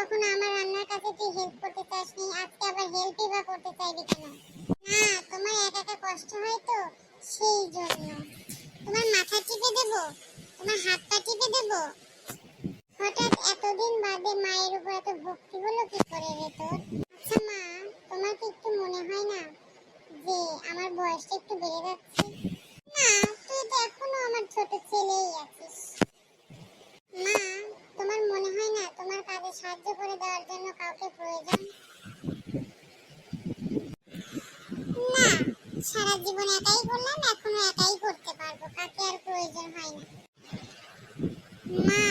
তখন আমার রান্নার কাছে তুই হেল্প করতে চাসনি, আজকে আবার হেল্পই বা করতে চাইবি কেন? না, তোমার একা একা কষ্ট হয় তো, সেই জন্য। তোমার মাথা টিপে দেব, তোমার হাত পা টিপে দেব? হঠাৎ এতদিন বাদে মায়ের উপর এত ভক্তি হলো কি করে রে তোর? আচ্ছা মা, তোমার কি একটু মনে হয় না যে আমার বয়সটা একটু বেড়ে যাচ্ছে? না, তুই তো এখনো আমার ছোট ছেলেই আছিস। মা, তোমার মনে হয় না তোমার কাজে সাহায্য করে দেওয়ার জন্য কাউকে প্রয়োজন? না, সারা জীবন একাই করলাম, এখনো একাই করতে পারবো, কাকে আর প্রয়োজন হয় না। মা,